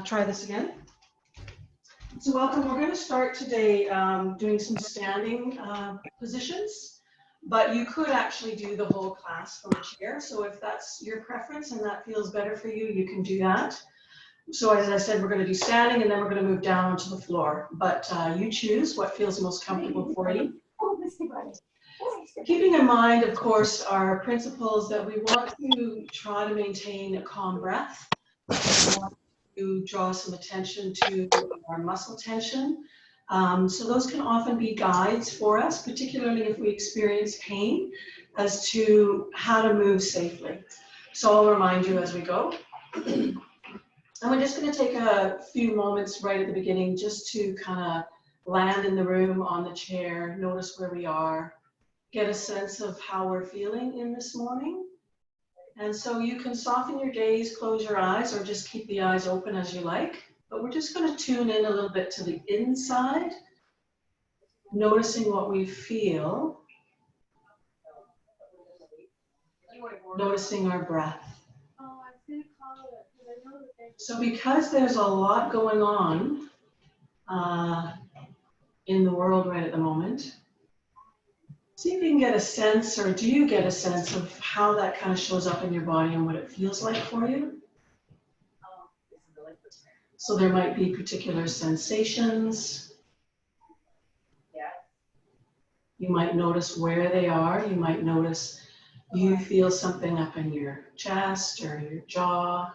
Try this again. So welcome, we're going to start today doing some standing positions, but you could actually do the whole class from a chair. So if that's your preference and that feels better for you, you can do that. So as I said, we're going to do standing and then we're going to move down onto the floor, but you choose what feels most comfortable for you. Keeping in mind, of course, our principles that we want to try to maintain a calm breath. We want to draw some attention to our muscle tension. So those can often be guides for us, particularly if we experience pain, as to how to move safely. So I'll remind you as we go. And we're just going to take a few moments right at the beginning just to kind of land in the room on the chair, notice where we are, get a sense of how we're feeling in this morning. And so you can soften your gaze, close your eyes, or just keep the eyes open as you like. But we're just going to tune in a little bit to the inside, noticing what we feel, noticing our breath. So because there's a lot going on in the world right at the moment, see if you can get a sense, or do you get a sense of how that kind of shows up in your body and what it feels like for you? So there might be particular sensations. You might notice where they are. You might notice you feel something up in your chest or your jaw.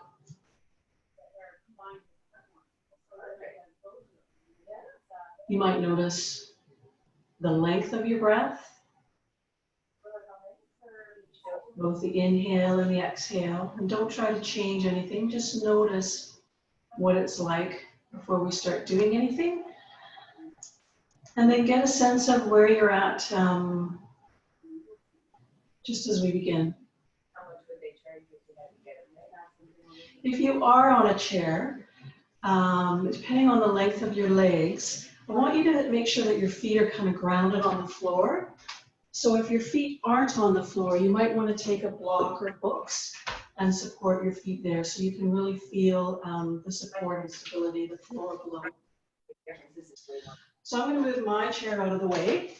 You might notice the length of your breath, both the inhale and the exhale. And don't try to change anything, just notice what it's like before we start doing anything. And then get a sense of where you're at just as we begin. If you are on a chair, depending on the length of your legs, I want you to make sure that your feet are kind of grounded on the floor. So if your feet aren't on the floor, you might want to take a block or books and support your feet there so you can really feel the support and stability of the floor below. So I'm going to move my chair out of the way,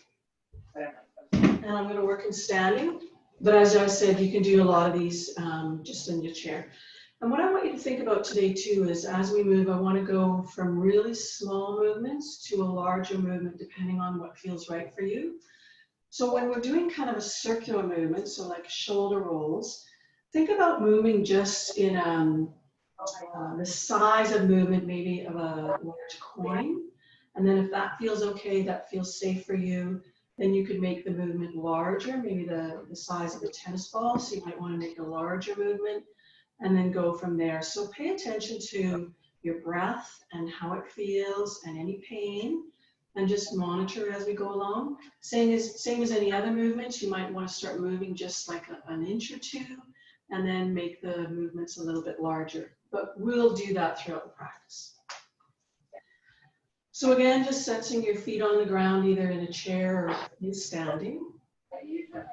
and I'm going to work in standing. But as I said, you can do a lot of these just in your chair. And what I want you to think about today too is as we move, I want to go from really small movements to a larger movement depending on what feels right for you. So when we're doing kind of a circular movement, so like shoulder rolls, think about moving just in the size of movement maybe of a large coin. And then if that feels okay, that feels safe for you, then you could make the movement larger, maybe the size of a tennis ball. So you might want to make a larger movement and then go from there. So pay attention to your breath and how it feels and any pain, and just monitor as we go along. Same as any other movements, you might want to start moving just like an inch or two, and then make the movements a little bit larger. But we'll do that throughout the practice. So again, just sensing your feet on the ground, either in a chair or in standing. And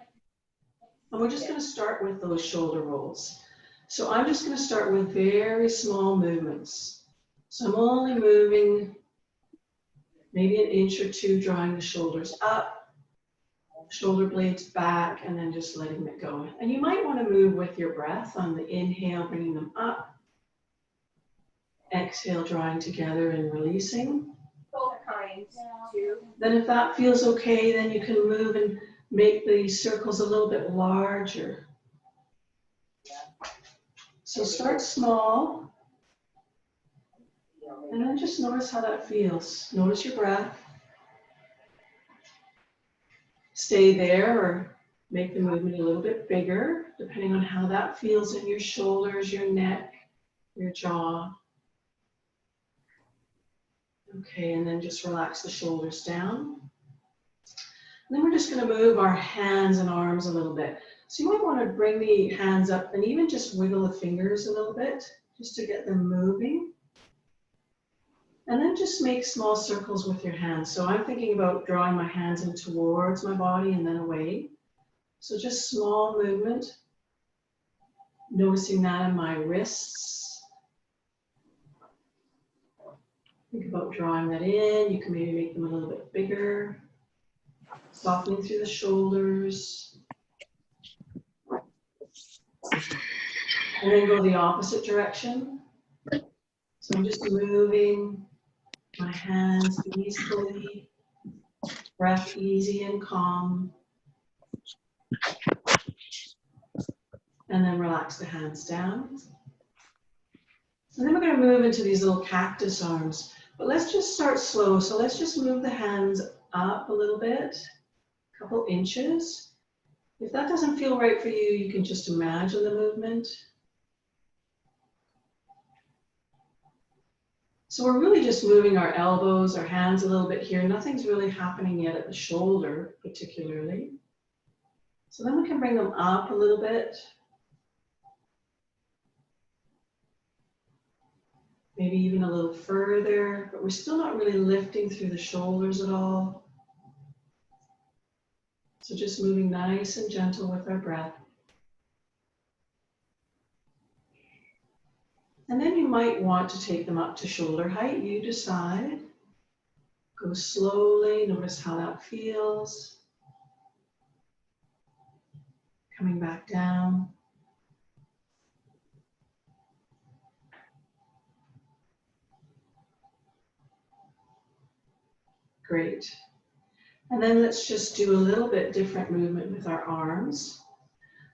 we're just going to start with those shoulder rolls. So I'm just going to start with very small movements. So I'm only moving maybe an inch or two, drawing the shoulders up, shoulder blades back, and then just letting it go. And you might want to move with your breath on the inhale, bringing them up. Exhale, drawing together and releasing. Then if that feels okay, then you can move and make the circles a little bit larger. So start small, and then just notice how that feels. Notice your breath. Stay there or make the movement a little bit bigger, depending on how that feels in your shoulders, your neck, your jaw. Okay, and then just relax the shoulders down. And then we're just going to move our hands and arms a little bit. So you might want to bring the hands up and even just wiggle the fingers a little bit, just to get them moving. And then just make small circles with your hands. So I'm thinking about drawing my hands in towards my body and then away. So just small movement. Noticing that in my wrists, Think about drawing that in. You can maybe make them a little bit bigger. Softening through the shoulders. And then go the opposite direction. So I'm just moving my hands easily, breath easy and calm. And then relax the hands down. And then we're going to move into these little cactus arms. But let's just start slow. So let's just move the hands up a little bit, a couple inches. If that doesn't feel right for you, you can just imagine the movement. So we're really just moving our elbows, our hands a little bit here. Nothing's really happening yet at the shoulder, particularly. So then we can bring them up a little bit. Maybe even a little further, but we're still not really lifting through the shoulders at all. So just moving nice and gentle with our breath. And then you might want to take them up to shoulder height, you decide. Go slowly, notice how that feels. Coming back down. Great. And then let's just do a little bit different movement with our arms.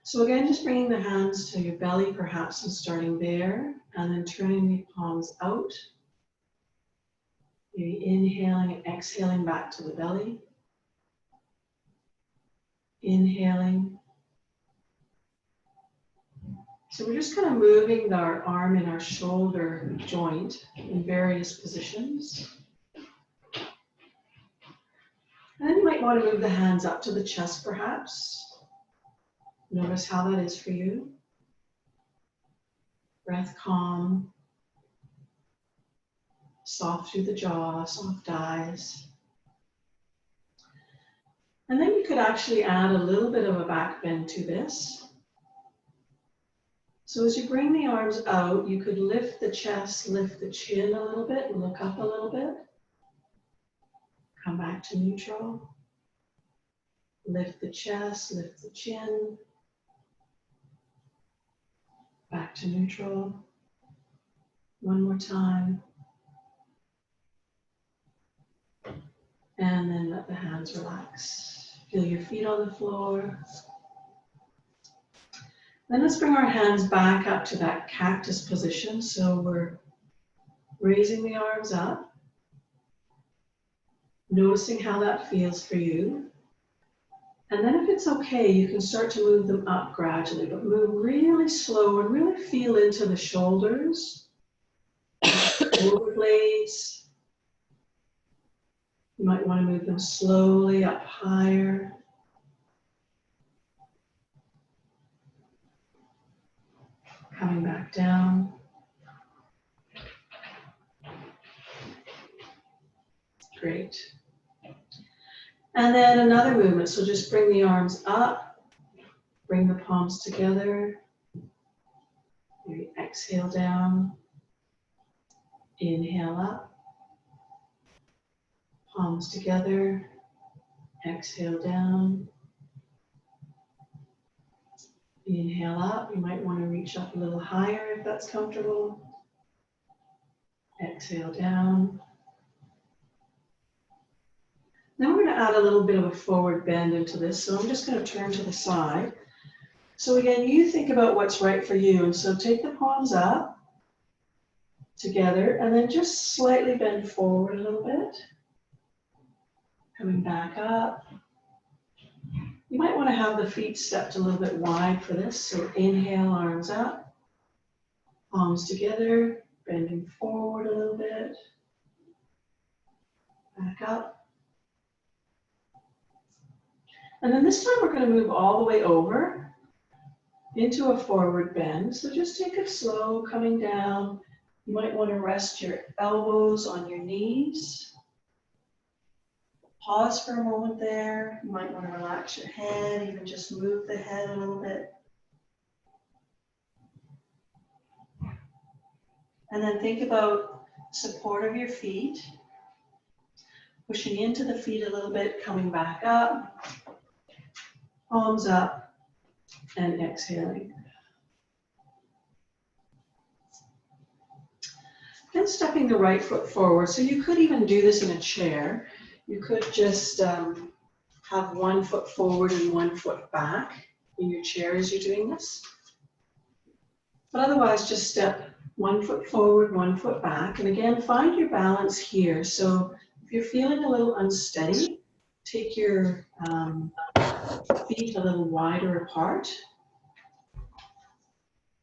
So again, just bringing the hands to your belly perhaps and starting there, and then turning the palms out. Maybe inhaling and exhaling back to the belly. Inhaling. So we're just kind of moving our arm and our shoulder joint in various positions. And then you might want to move the hands up to the chest perhaps. Notice how that is for you. Breath calm. Soft through the jaw, soft eyes. And then you could actually add a little bit of a back bend to this. So as you bring the arms out, you could lift the chest, lift the chin a little bit, and look up a little bit. Come back to neutral. Lift the chest, lift the chin. Back to neutral. One more time. And then let the hands relax. Feel your feet on the floor. Then let's bring our hands back up to that cactus position. So we're raising the arms up. Noticing how that feels for you. And then if it's okay, you can start to move them up gradually, but move really slow and really feel into the shoulders, shoulder blades. You might want to move them slowly up higher. Coming back down. Great. And then another movement. So just bring the arms up, bring the palms together. Maybe exhale down. Inhale up. Palms together. Exhale down. Inhale up. You might want to reach up a little higher if that's comfortable. Exhale down. Now we're going to add a little bit of a forward bend into this. So I'm just going to turn to the side. So again, you think about what's right for you. And so take the palms up together and then just slightly bend forward a little bit. Coming back up. You might want to have the feet stepped a little bit wide for this. So inhale, arms up, palms together, bending forward a little bit. Back up. And then this time we're going to move all the way over into a forward bend. So just take it slow, coming down. You might want to rest your elbows on your knees. Pause for a moment there. You might want to relax your head, even just move the head a little bit. And then think about support of your feet. Pushing into the feet a little bit, coming back up. Palms up and exhaling. And stepping the right foot forward. So you could even do this in a chair. You could just have one foot forward and one foot back in your chair as you're doing this. But otherwise, just step one foot forward, one foot back. And again, find your balance here. So if you're feeling a little unsteady, take your feet a little wider apart.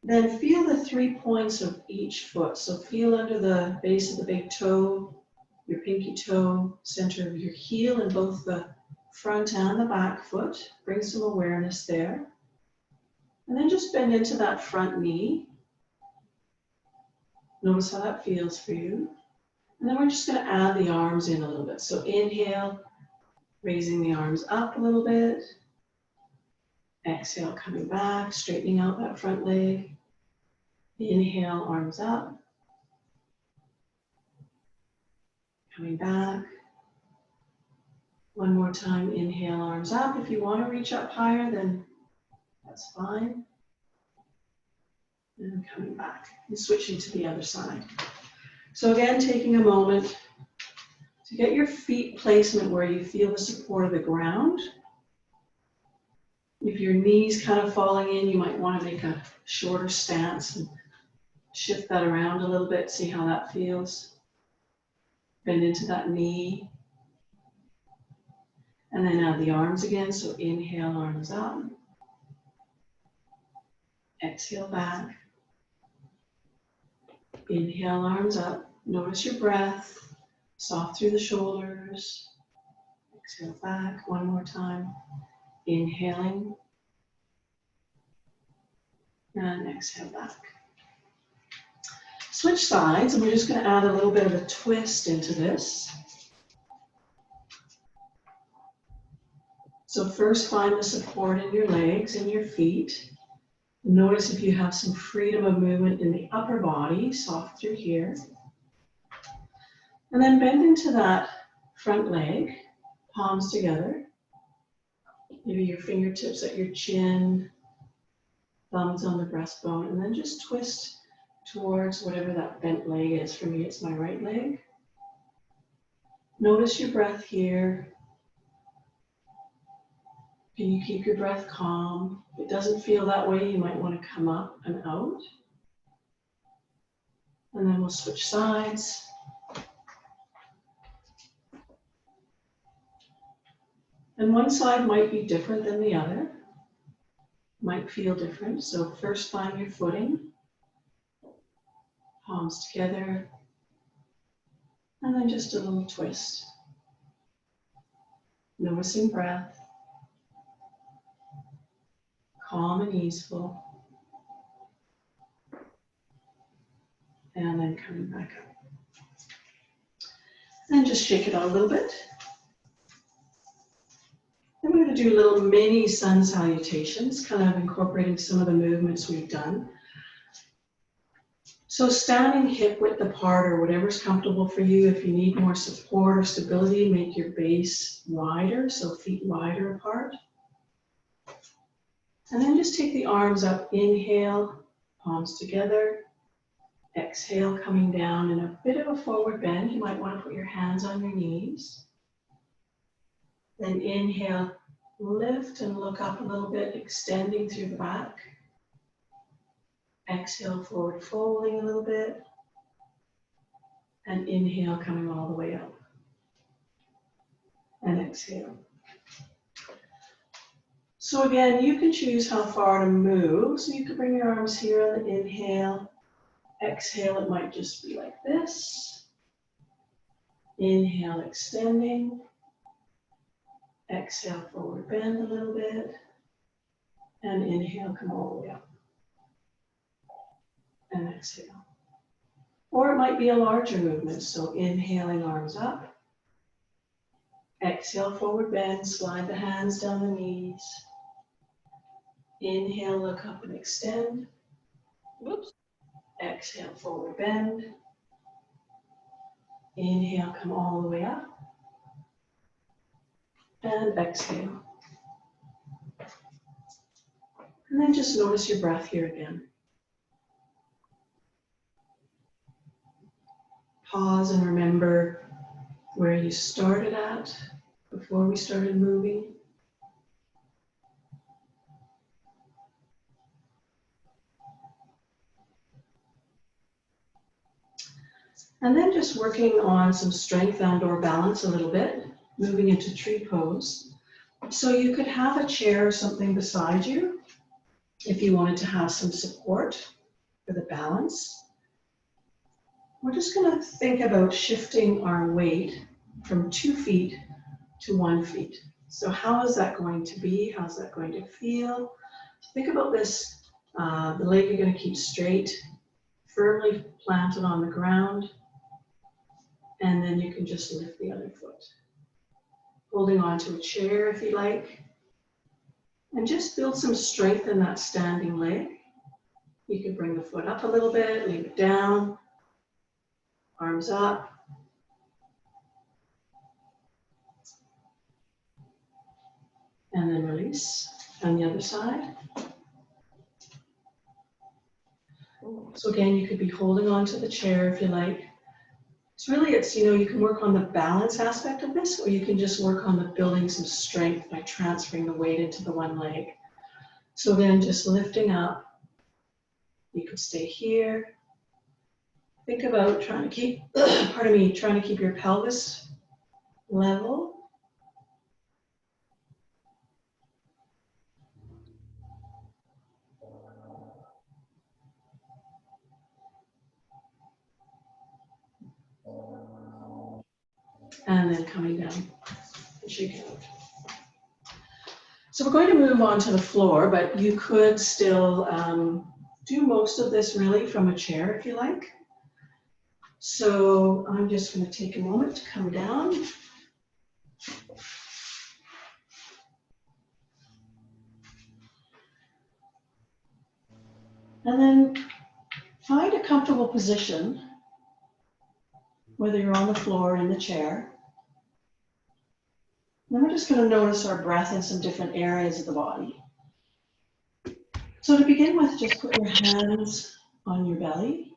Then feel the 3 points of each foot. So feel under the base of the big toe, your pinky toe, center of your heel in both the front and the back foot. Bring some awareness there. And then just bend into that front knee. Notice how that feels for you. And then we're just going to add the arms in a little bit. So inhale, raising the arms up a little bit. Exhale, coming back, straightening out that front leg. Inhale, arms up. Coming back. One more time, inhale, arms up. If you want to reach up higher, then that's fine. And coming back and switching to the other side. So again, taking a moment to get your feet placement where you feel the support of the ground. If your knees kind of falling in, you might want to make a shorter stance and shift that around a little bit, see how that feels. Bend into that knee. And then add the arms again, so inhale, arms up. Exhale back. Inhale, arms up. Notice your breath. Soft through the shoulders. Exhale back, one more time. Inhaling. And exhale back. Switch sides, and we're just going to add a little bit of a twist into this. So first find the support in your legs and your feet. Notice if you have some freedom of movement in the upper body, soft through here. And then bend into that front leg, palms together. Maybe your fingertips at your chin, thumbs on the breastbone, and then just twist towards whatever that bent leg is. For me, it's my right leg. Notice your breath here. Can you keep your breath calm? If it doesn't feel that way, you might want to come up and out. And then we'll switch sides. And one side might be different than the other. Might feel different. So first find your footing. Palms together. And then just a little twist. Noticing breath. Calm and easeful. And then coming back up. And just shake it out a little bit. Then we're going to do little mini sun salutations, kind of incorporating some of the movements we've done. So standing hip width apart or whatever's comfortable for you. If you need more support or stability, make your base wider, so feet wider apart. And then just take the arms up, inhale, palms together. Exhale, coming down in a bit of a forward bend. You might want to put your hands on your knees. Then inhale, lift and look up a little bit, extending through the back. Exhale, forward folding a little bit. And inhale, coming all the way up. And exhale. So again, you can choose how far to move. So you can bring your arms here on the inhale. Exhale, it might just be like this. Inhale, extending. Exhale, forward bend a little bit. And inhale, come all the way up. And exhale. Or it might be a larger movement. So inhaling, arms up. Exhale, forward bend. Slide the hands down the knees. Inhale, look up and extend. Whoops. Exhale, forward bend. Inhale, come all the way up. And exhale. And then just notice your breath here again. Pause and remember where you started at before we started moving. And then just working on some strength and/or balance a little bit, moving into tree pose. So you could have a chair or something beside you if you wanted to have some support for the balance. We're just going to think about shifting our weight from 2 feet to 1 foot. So how is that going to be? How's that going to feel? Think about this. The leg you're going to keep straight, firmly planted on the ground, and then you can just lift the other foot. Holding onto a chair if you like, and just build some strength in that standing leg. You can bring the foot up a little bit, leave it down, arms up. And then release on the other side. So again, you could be holding onto the chair if you like. You can work on the balance aspect of this, or you can just work on the building some strength by transferring the weight into the one leg. So then just lifting up, you could stay here. Think about trying to keep, trying to keep your pelvis level. And then coming down and shaking out. So we're going to move on to the floor, but you could still do most of this really from a chair if you like. So I'm just going to take a moment to come down. And then find a comfortable position, whether you're on the floor or in the chair. Then we're just going to notice our breath in some different areas of the body. So to begin with, just put your hands on your belly.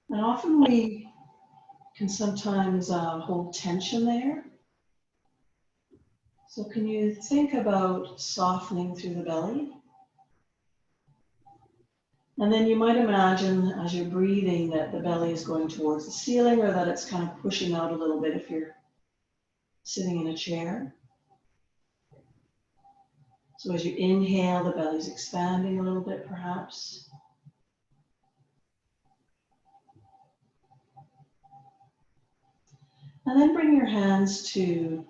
And often we can sometimes hold tension there. So can you think about softening through the belly? And then you might imagine as you're breathing that the belly is going towards the ceiling, or that it's kind of pushing out a little bit if you're sitting in a chair. So as you inhale, the belly's expanding a little bit perhaps. And then bring your hands to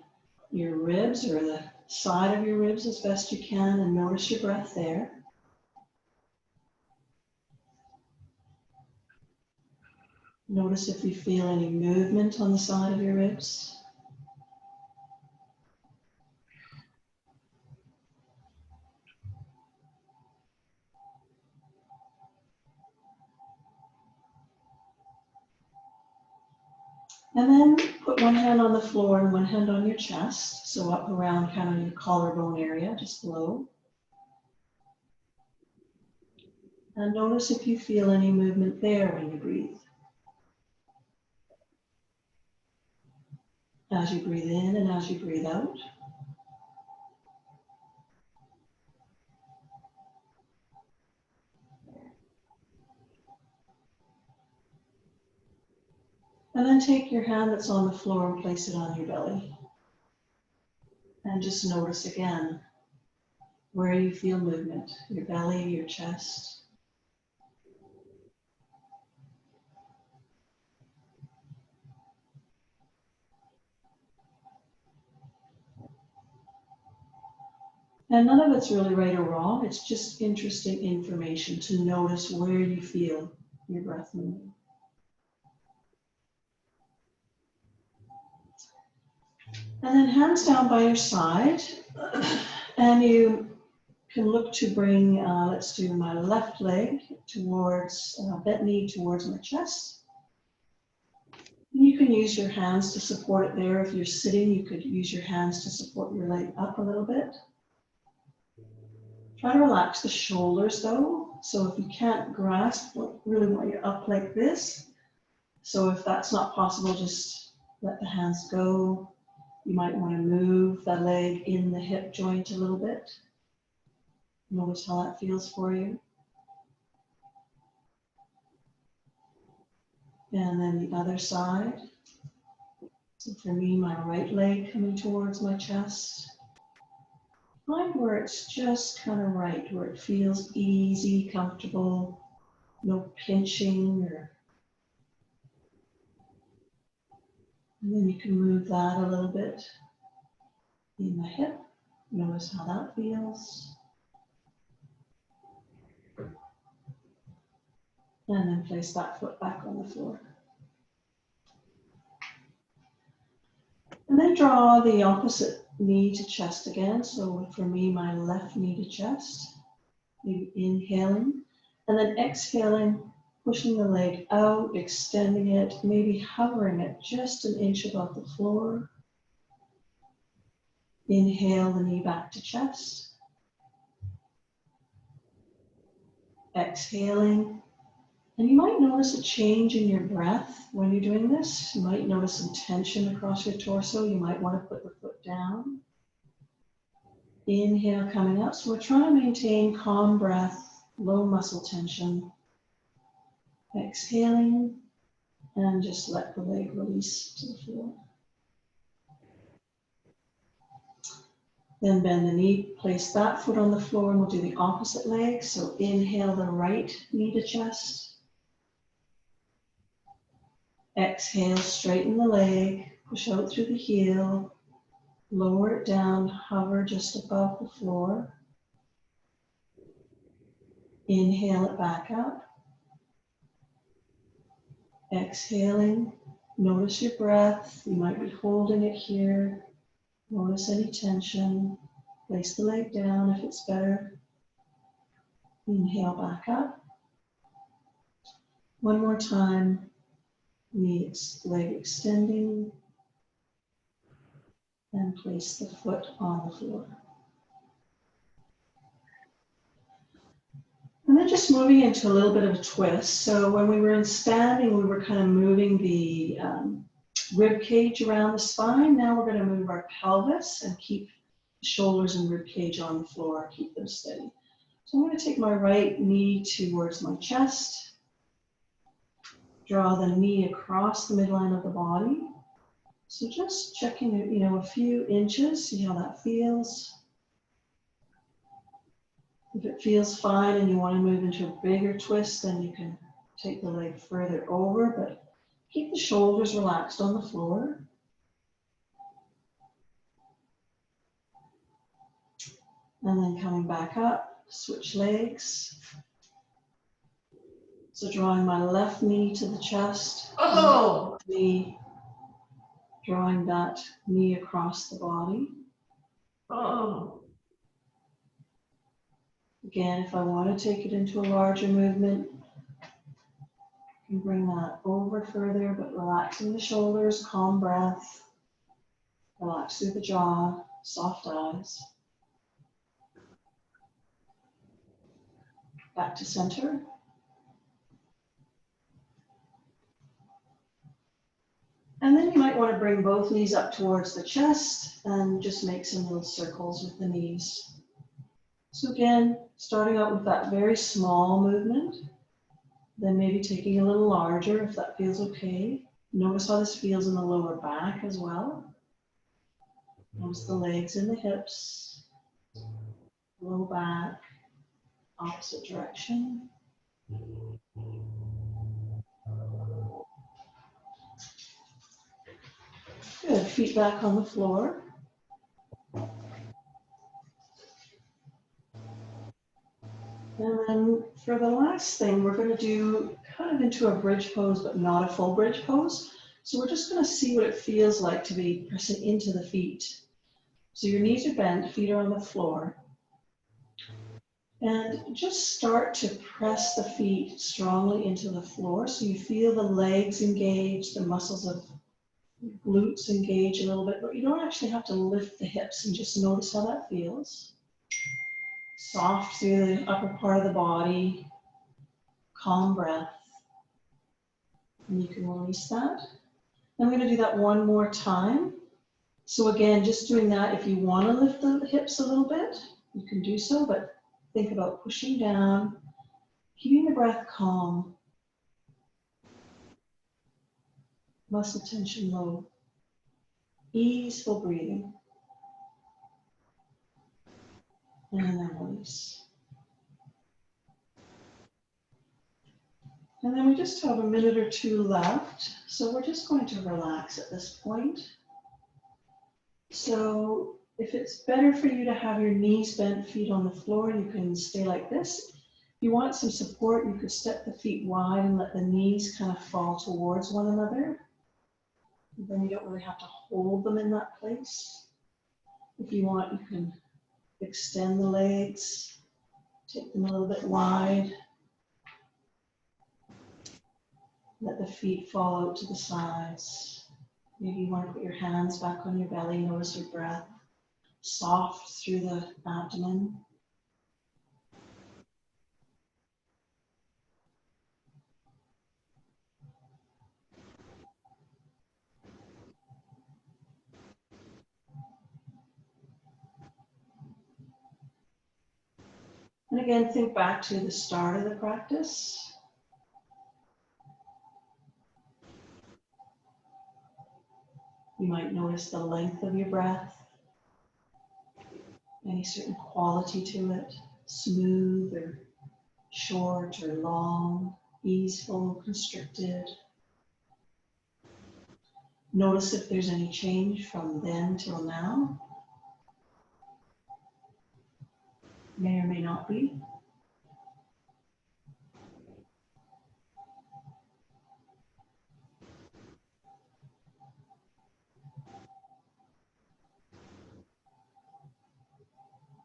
your ribs or the side of your ribs as best you can, and notice your breath there. Notice if you feel any movement on the side of your ribs. And then put one hand on the floor and one hand on your chest, so up around kind of your collarbone area, just below. And notice if you feel any movement there when you breathe. As you breathe in and as you breathe out. And then take your hand that's on the floor and place it on your belly. And just notice again where you feel movement, your belly, your chest. And none of it's really right or wrong. It's just interesting information to notice where you feel your breath moving. And then hands down by your side, and you can look to bring, let's do my left leg towards, bent knee towards my chest. You can use your hands to support it there. If you're sitting, you could use your hands to support your leg up a little bit. Try to relax the shoulders though. So if you can't grasp, really want you up like this. So if that's not possible, just let the hands go. You might want to move the leg in the hip joint a little bit. Notice how that feels for you. And then the other side. So for me, my right leg coming towards my chest. Find where it's just kind of right, where it feels easy, comfortable, no pinching or. And then you can move that a little bit in the hip. Notice how that feels. And then place that foot back on the floor. And then draw the opposite knee to chest again. So for me, my left knee to chest. Maybe inhaling. And then exhaling, pushing the leg out, extending it, maybe hovering it just an inch above the floor. Inhale the knee back to chest. Exhaling. And you might notice a change in your breath when you're doing this. You might notice some tension across your torso. You might want to put the foot down. Inhale coming up. So we're trying to maintain calm breath, low muscle tension. Exhaling and just let the leg release to the floor. Then bend the knee, place that foot on the floor, and we'll do the opposite leg. So inhale the right knee to chest. Exhale, straighten the leg, push out through the heel, lower it down, hover just above the floor. Inhale it back up. Exhaling, notice your breath. You might be holding it here. Notice any tension. Place the leg down if it's better. Inhale back up. One more time. Leg extending. And place the foot on the floor. And then just moving into a little bit of a twist. So when we were in standing, we were kind of moving the rib cage around the spine. Now we're going to move our pelvis and keep the shoulders and rib cage on the floor, keep them steady. So I'm going to take my right knee towards my chest. Draw the knee across the midline of the body. So just checking, a few inches, see how that feels. If it feels fine and you want to move into a bigger twist, then you can take the leg further over, but keep the shoulders relaxed on the floor. And then coming back up, switch legs. So drawing my left knee to the chest. Oh! Knee, drawing that knee across the body. Oh! Again, if I want to take it into a larger movement, I can bring that over further, but relaxing the shoulders, calm breath. Relax through the jaw, soft eyes. Back to center. And then you might want to bring both knees up towards the chest and just make some little circles with the knees. So again, starting out with that very small movement, then maybe taking a little larger if that feels okay. Notice how this feels in the lower back as well. Notice the legs and the hips, low back, opposite direction. Good, feet back on the floor. And then for the last thing, we're going to do kind of into a bridge pose, but not a full bridge pose. So we're just going to see what it feels like to be pressing into the feet. So your knees are bent, feet are on the floor. And just start to press the feet strongly into the floor so you feel the legs engage, the muscles of glutes engage a little bit, but you don't actually have to lift the hips, and just notice how that feels. Soft through the upper part of the body, calm breath, and you can release that. I'm going to do that one more time. So again, just doing that, if you want to lift the hips a little bit, you can do so, but think about pushing down, keeping the breath calm, muscle tension low, easeful breathing, and then release. And then we just have a minute or two left, so we're just going to relax at this point. So if it's better for you to have your knees bent, feet on the floor, you can stay like this. If you want some support, you could step the feet wide and let the knees kind of fall towards one another. Then you don't really have to hold them in that place. If you want, you can extend the legs, take them a little bit wide. Let the feet fall out to the sides. Maybe you want to put your hands back on your belly, notice your breath, soft through the abdomen. And again, think back to the start of the practice. You might notice the length of your breath, any certain quality to it, smooth or short or long, easeful, constricted. Notice if there's any change from then till now. May or may not be.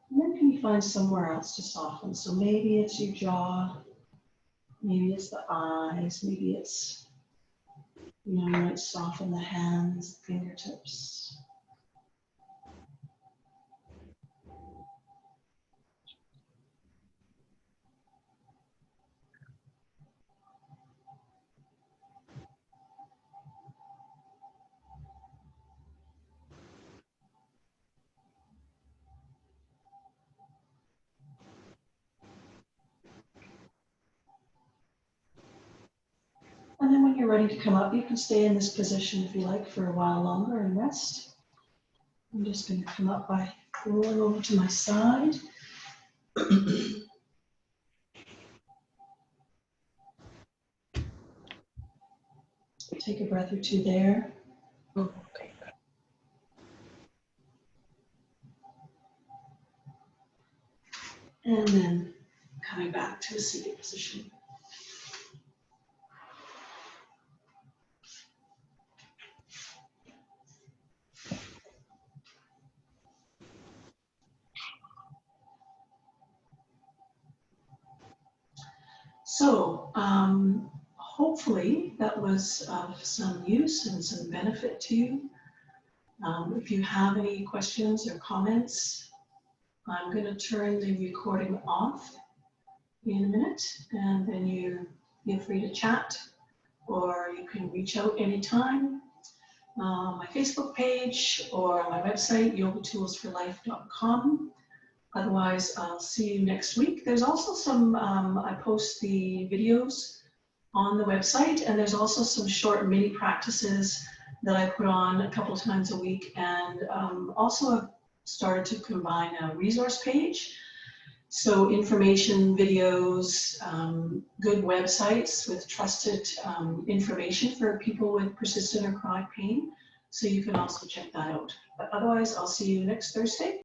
And then can you find somewhere else to soften? So maybe it's your jaw, maybe it's the eyes, maybe it's, you might soften the hands, the fingertips. And then when you're ready to come up, you can stay in this position if you like for a while longer and rest. I'm just going to come up by rolling over to my side. Take a breath or two there. Oh, okay. And then coming back to a seated position. So hopefully that was of some use and some benefit to you. If you have any questions or comments, I'm going to turn the recording off in a minute, and then you feel free to chat, or you can reach out anytime. My Facebook page or my website, yogatoolsforlife.com. Otherwise, I'll see you next week. There's also some, I post the videos on the website, and there's also some short mini practices that I put on a couple times a week, and also I've started to combine a resource page. So information, videos, good websites with trusted information for people with persistent or chronic pain. So you can also check that out. But otherwise, I'll see you next Thursday.